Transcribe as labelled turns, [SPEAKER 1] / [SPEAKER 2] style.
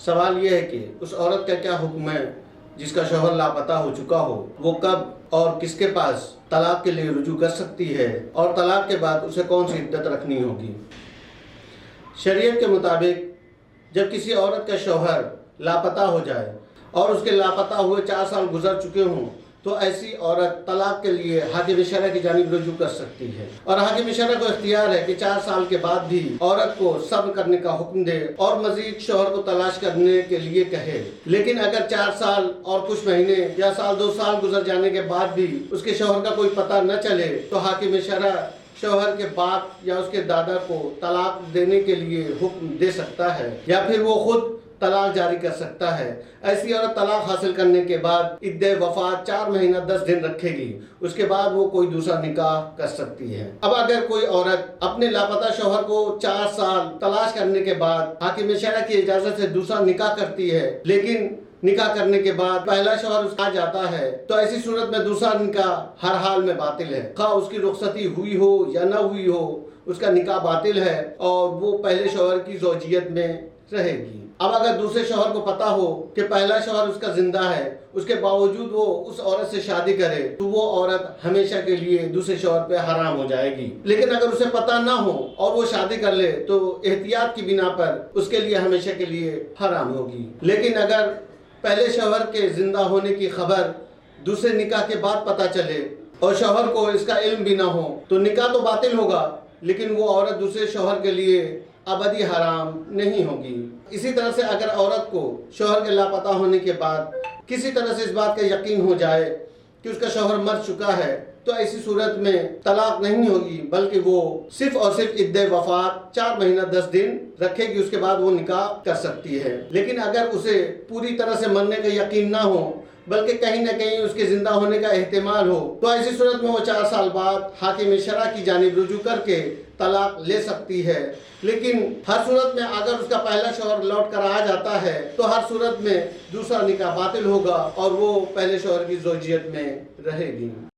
[SPEAKER 1] سوال یہ ہے کہ اس عورت کا کیا حکم ہے جس کا شوہر لاپتہ ہو چکا ہو؟ وہ کب اور کس کے پاس طلاق کے لیے رجوع کر سکتی ہے اور طلاق کے بعد اسے کون سی عدت رکھنی ہوگی؟ شریعت کے مطابق جب کسی عورت کا شوہر لاپتہ ہو جائے اور اس کے لاپتہ ہوئے 4 سال گزر چکے ہوں تو ایسی عورت طلاق کے لیے حاکم شرع کی جانب رجوع کر سکتی ہے، اور حاکم شرع کو اختیار ہے کہ 4 سال کے بعد بھی عورت کو صبر کرنے کا حکم دے اور مزید شوہر کو تلاش کرنے کے لیے کہے۔ لیکن اگر 4 سال اور کچھ مہینے یا سال 2 سال گزر جانے کے بعد بھی اس کے شوہر کا کوئی پتہ نہ چلے تو حاکم شرع شوہر کے باپ یا اس کے دادا کو طلاق دینے کے لیے حکم دے سکتا ہے، یا پھر وہ خود طلاق جاری کر سکتا ہے۔ ایسی عورت طلاق حاصل کرنے کے بعد عدہ وفات 4 مہینہ 10 دن رکھے گی، اس کے بعد وہ کوئی دوسرا نکاح کر سکتی ہے۔ اب اگر کوئی عورت اپنے لاپتہ شوہر کو 4 سال تلاش کرنے کے بعد حاکم شرع کی اجازت سے دوسرا نکاح کرتی ہے، لیکن نکاح کرنے کے بعد پہلا شوہر اس کا جاتا ہے تو ایسی صورت میں دوسرا نکاح ہر حال میں باطل ہے، خواہ اس کی رخصتی ہوئی ہو یا نہ ہوئی ہو، اس کا نکاح باطل ہے اور وہ پہلے شوہر کی زوجیت میں رہے گی۔ اب اگر دوسرے شوہر کو پتا ہو کہ پہلا شوہر اس کا زندہ ہے، اس کے باوجود وہ اس عورت سے شادی کرے تو وہ عورت ہمیشہ کے لیے دوسرے شوہر پہ حرام ہو جائے گی۔ لیکن اگر اسے پتا نہ ہو اور وہ شادی کر لے تو احتیاط کی بنا پر اس کے لیے ہمیشہ کے لیے حرام ہوگی۔ لیکن اگر پہلے شوہر کے زندہ ہونے کی خبر دوسرے نکاح کے بعد پتا چلے اور شوہر کو اس کا علم بھی نہ ہو تو نکاح تو باطل ہوگا، لیکن وہ عورت دوسرے شوہر کے لیے ابدی حرام نہیں ہوگی۔ اسی طرح سے اگر عورت کو شوہر کے لاپتہ ہونے کے بعد کسی طرح سے اس بات کا یقین ہو جائے کہ اس کا شوہر مر چکا ہے تو ایسی صورت میں طلاق نہیں ہوگی، بلکہ وہ صرف اور صرف عدہ وفات 4 مہینہ 10 دن رکھے گی، اس کے بعد وہ نکاح کر سکتی ہے۔ لیکن اگر اسے پوری طرح سے مرنے کا یقین نہ ہو بلکہ کہیں نہ کہیں اس کے زندہ ہونے کا احتمال ہو تو ایسی صورت میں وہ 4 سال بعد حاکم شرع کی جانب رجوع کر کے طلاق لے سکتی ہے۔ لیکن ہر صورت میں اگر اس کا پہلا شوہر لوٹ کر آ جاتا ہے تو ہر صورت میں دوسرا نکاح باطل ہوگا اور وہ پہلے شوہر کی زوجیت میں رہے گی۔